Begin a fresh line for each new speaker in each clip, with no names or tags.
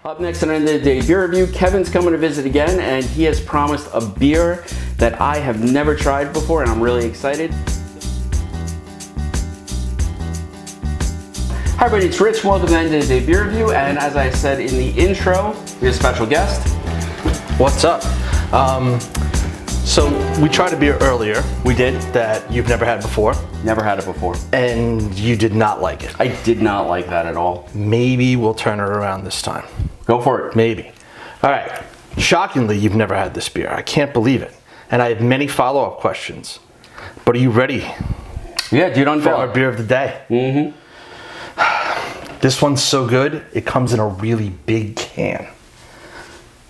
Up next on End of the Day Beer Review, Kevin's coming to visit again, and he has promised a beer that I have never tried before, and I'm really excited. Hi everybody, it's Rich. Welcome to End of the Day Beer Review, and as I said in the intro, we have a special guest.
What's up? So we tried a beer earlier.
We did.
That you've never had before.
Never had it before.
And you did not like it.
I did not like that at all.
Maybe we'll turn it around this time.
Go for it.
Maybe. All right. Shockingly, you've never had this beer. I can't believe it. And I have many follow-up questions. But are you ready?
Yeah, dude,
for our beer of the day?
Mm-hmm.
This one's so good, it comes in a really big can.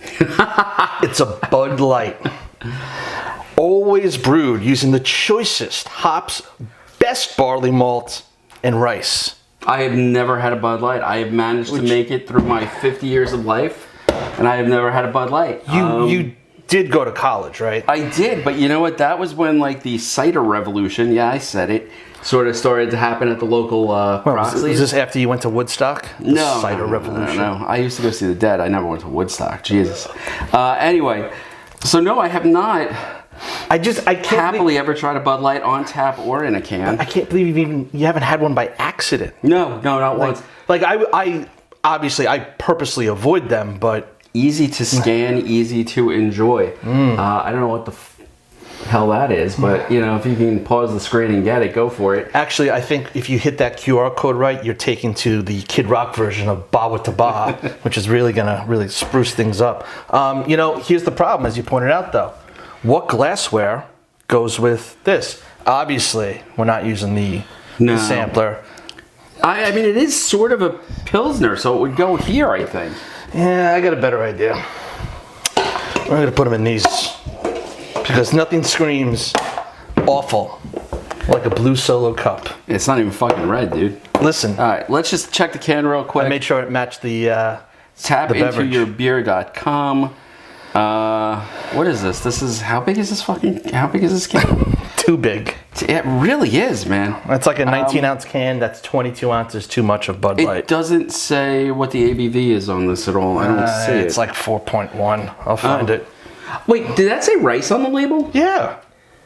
It's a Bud Light. Always brewed using the choicest hops, best barley malt, and rice.
I have never had a Bud Light. I have managed to make it through my 50 years of life, and I have never had a Bud Light.
You did go to college, right?
I did, but you know what? That was when like the cider revolution, yeah, I said it, sort of started to happen at the local
Was this after you went to Woodstock?
No.
Cider revolution.
No. I used to go see the Dead. I never went to Woodstock. Jesus. Anyway, so no, I have not. I can't happily ever tried a Bud Light on tap or in a can.
I can't believe you haven't had one by accident.
No, not once.
Like I obviously I purposely avoid them, but
easy to scan, easy to enjoy. I don't know what the hell that is, but you know, if you can pause the screen and get it, go for it.
Actually, I think if you hit that QR code right, you're taken to the Kid Rock version of Bawa to Baja, which is really gonna spruce things up. You know, here's the problem, as you pointed out though. What glassware goes with this? Obviously, we're not using the sampler.
I mean, it is sort of a Pilsner, so it would go here, I think.
Yeah, I got a better idea. I'm gonna put them in these because nothing screams awful like a blue Solo cup.
It's not even fucking red, dude.
Listen.
All right, let's just check the can real quick.
I made sure it matched the
Tap
the
into
beverage.
yourbeer.com. What is this? How big is this can?
Too big.
It really is, man.
It's like a 19-ounce can. That's 22 ounces too much of Bud Light.
It doesn't say what the ABV is on this at all. I don't see it.
It's like 4.1. I'll find it.
Wait, did that say rice on the label?
Yeah.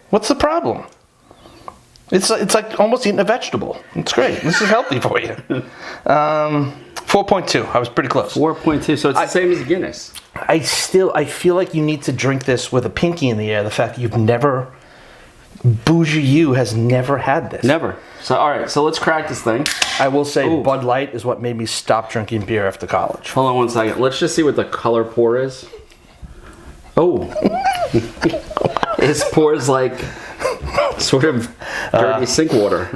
What's the problem? It's like almost eating a vegetable. It's great. This is healthy for you. 4.2. I was pretty close.
4.2. So it's the same as Guinness.
I feel like you need to drink this with a pinky in the air. The fact that you've never, Bougie You has never had this.
Never. So all right. So let's crack this thing.
I will say Bud Light is what made me stop drinking beer after college.
Hold on one second. Let's just see what the color pour is. Oh, it pours like sort of dirty sink water.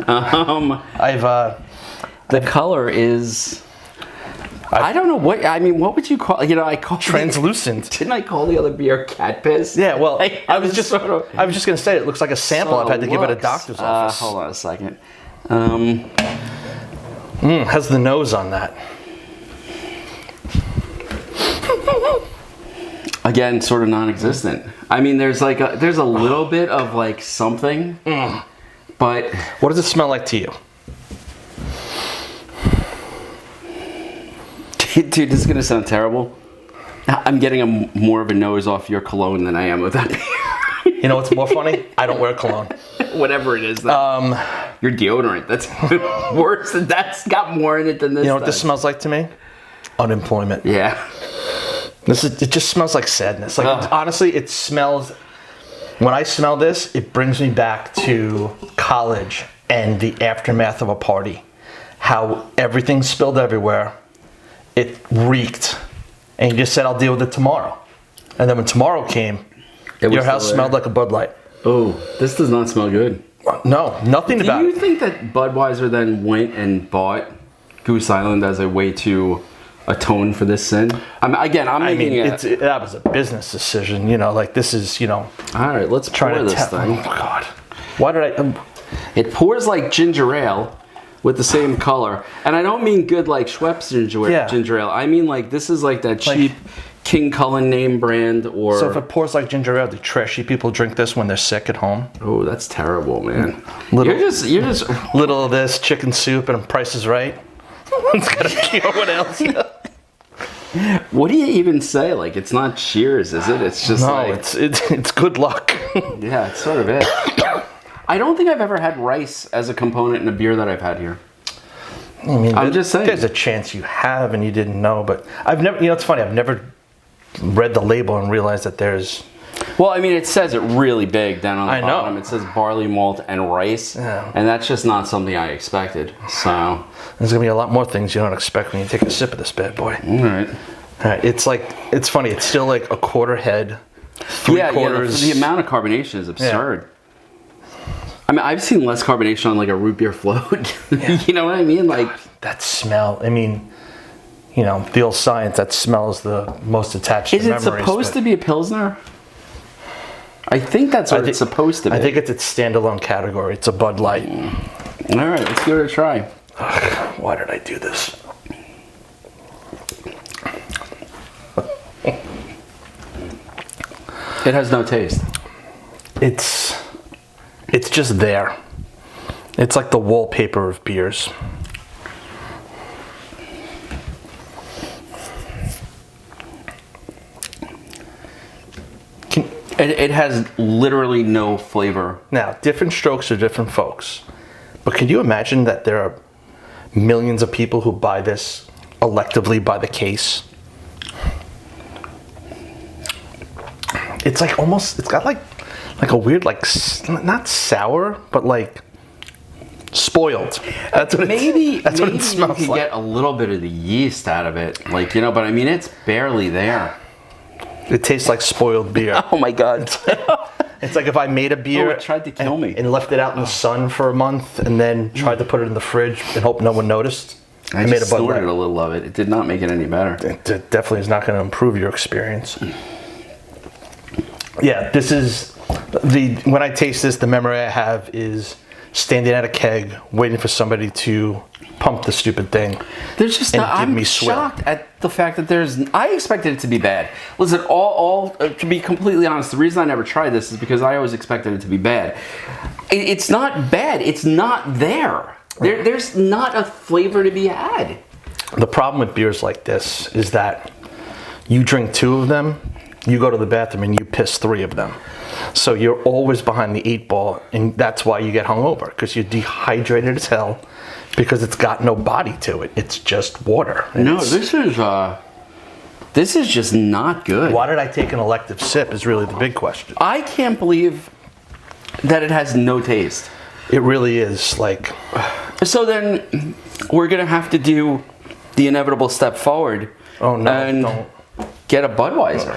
The color is. I don't know what. I mean, what would you call? You know, I call
translucent.
Didn't I call the other beer cat piss?
Yeah. Well, I was just gonna say it looks like a sample. I've had to give it a doctor's office.
Hold on a second.
Has the nose on that.
Again, sort of non-existent. I mean, there's a little bit of like something, but
what does it smell like to you?
Dude, this is gonna sound terrible. I'm getting more of a nose off your cologne than I am with that beer.
You know what's more funny? I don't wear cologne.
Whatever it is. Your deodorant. That's worse. That's got more in it than this.
You know what this smells like to me? Unemployment.
Yeah.
It just smells like sadness. Like honestly, it smells. When I smell this, it brings me back to college and the aftermath of a party. How everything spilled everywhere. It reeked, and you just said, "I'll deal with it tomorrow." And then when tomorrow came, your house smelled like a Bud Light.
Oh, this does not smell good.
No, nothing about it.
Do you think that Budweiser then went and bought Goose Island as a way to atone for this sin? I'm making it.
That was a business decision, you know. Like this is, you know.
All right, let's pour this thing.
Oh God, why did I?
It pours like ginger ale. With the same color. And I don't mean good like Schweppes ginger ale. I mean like this is like that cheap King Cullen name brand or...
So if it pours like ginger ale, do trashy people drink this when they're sick at home?
Oh, that's terrible, man.
You're
just...
Little of this, chicken soup, and Price is Right. It's got to cure what else.
What do you even say? Like, it's not cheers, is it? It's just
it's good luck.
Yeah, it's sort of it. I don't think I've ever had rice as a component in a beer that I've had here.
I mean,
I'm just saying.
There's a chance you have and you didn't know, but I've never, it's funny, I've never read the label and realized that there's...
Well, I mean, it says it really big down on the bottom.
Know.
It says barley, malt, and rice, and that's just not something I expected, so...
There's going to be a lot more things you don't expect when you take a sip of this bad boy.
All right.
It's funny, it's still like a quarter head, three quarters...
The amount of carbonation is absurd. Yeah. I mean, I've seen less carbonation on like a root beer float. You know what I mean? Like
that smell. I mean, the old science, that smell is the most attached to memories.
Is it supposed to be a Pilsner? I think that's what it's supposed to be.
I think it's its standalone category. It's a Bud Light.
All right, let's give it a try.
Why did I do this?
It has no taste.
It's just there. It's like the wallpaper of beers.
It has literally no flavor.
Now, different strokes are different folks. But can you imagine that there are millions of people who buy this electively by the case? It's like almost, it's got like a weird, like, not sour, but like spoiled. That's what what it smells
you could
like.
Get a little bit of the yeast out of it, like, but I mean, it's barely there.
It tastes like spoiled beer.
Oh my God.
It's like if I made a beer
it tried to kill me.
And left it out in the sun for a month and then tried to put it in the fridge and hope no one noticed.
I made a snorted a little of it. It did not make it any better.
It definitely is not going to improve your experience. Yeah, this is when I taste this, the memory I have is standing at a keg waiting for somebody to pump the stupid thing.
There's just I'm shocked at the fact that I expected it to be bad. Listen, to be completely honest, the reason I never tried this is because I always expected it to be bad. It's not bad. It's not there. There's not a flavor to be had.
The problem with beers like this is that you drink 2 of them, you go to the bathroom and you piss 3 of them. So you're always behind the 8 ball, and that's why you get hungover, because you're dehydrated as hell, because it's got no body to it. It's just water.
No, this is just not good.
Why did I take an elective sip is really the big question.
I can't believe that it has no taste.
It really is like...
So then we're going to have to do the inevitable step forward.
Oh no,
and
don't.
Get a Budweiser.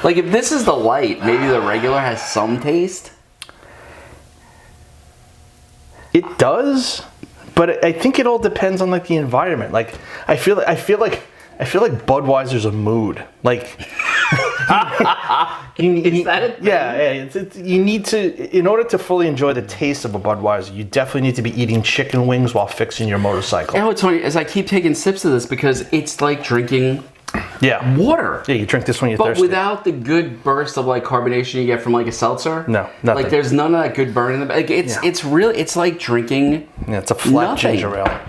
Like, if this is the light, maybe the regular has some taste.
It does, but I think it all depends on like the environment. Like, I feel like Budweiser's a mood. Like,
is that it?
Yeah. You need to, in order to fully enjoy the taste of a Budweiser, you definitely need to be eating chicken wings while fixing your motorcycle.
You know what's funny is I keep taking sips of this because it's like drinking water.
Yeah, you drink this when you're
thirsty.
But
without the good burst of like carbonation you get from like a seltzer.
No, nothing.
Like, there's none of that good burn in the back. It's really, it's like drinking.
Yeah, it's a flat ginger ale.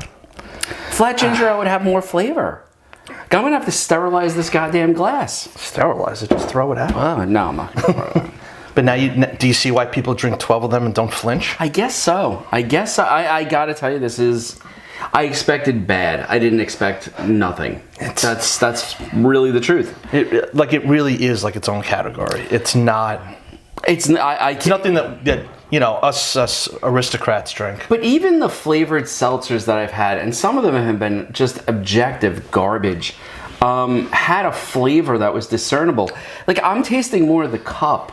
Flat ginger ale would have more flavor. I'm gonna have to sterilize this goddamn glass.
Sterilize it, just throw it out.
Oh, no, I'm not gonna throw it out.
But now do you see why people drink 12 of them and don't flinch?
I guess so. I gotta tell you, I expected bad. I didn't expect nothing. That's really the truth.
It really is like its own category. It's not. It's nothing that us aristocrats drink.
But even the flavored seltzers that I've had, and some of them have been just objective garbage, had a flavor that was discernible. Like, I'm tasting more of the cup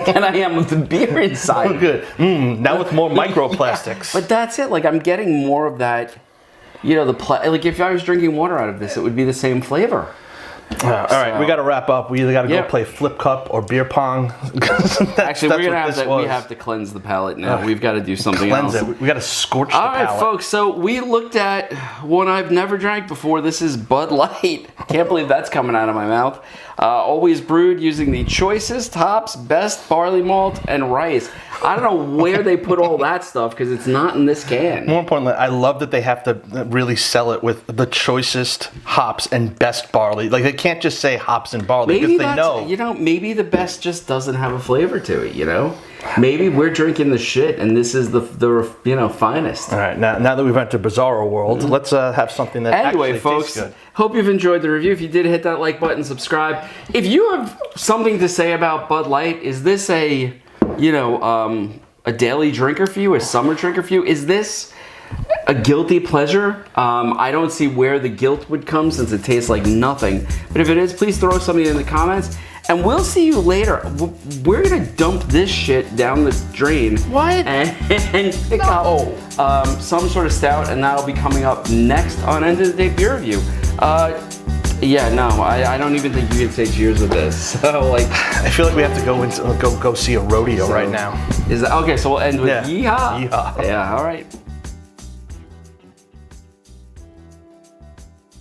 than I am of the beer inside.
Oh, good. Now with more microplastics.
Yeah, but that's it. Like, I'm getting more of that. Like, if I was drinking water out of this, it would be the same flavor.
All right, we got to wrap up. We either got to go play flip cup or beer pong.
Actually, we have to cleanse the palate now. We've got to do something else.
We got to scorch the palate.
All right, folks. So we looked at one I've never drank before. This is Bud Light. Can't believe that's coming out of my mouth. Always brewed using the choicest hops, best barley malt, and rice. I don't know where they put all that stuff because it's not in this can.
More importantly, I love that they have to really sell it with the choicest hops and best barley. Like, they can't just say hops and barley because they know.
You know, maybe the best just doesn't have a flavor to it, you know? Maybe we're drinking the shit and this is the finest.
All right, now that we've entered Bizarro world, let's have something that actually
folks,
tastes good.
Hope you've enjoyed the review. If you did, hit that like button, subscribe. If you have something to say about Bud Light, is this a daily drinker for you, a summer drinker for you? Is this a guilty pleasure? I don't see where the guilt would come since it tastes like nothing. But if it is, please throw something in the comments. And we'll see you later. We're gonna dump this shit down the drain.
What?
And pick up some sort of stout, and that'll be coming up next on End of the Day Beer Review. Yeah, no, I don't even think you can say cheers with this. So, like,
I feel like we have to go see a rodeo right now.
Is that okay? So we'll end with
Yeah.
yeehaw.
Yeehaw.
Yeah. All right.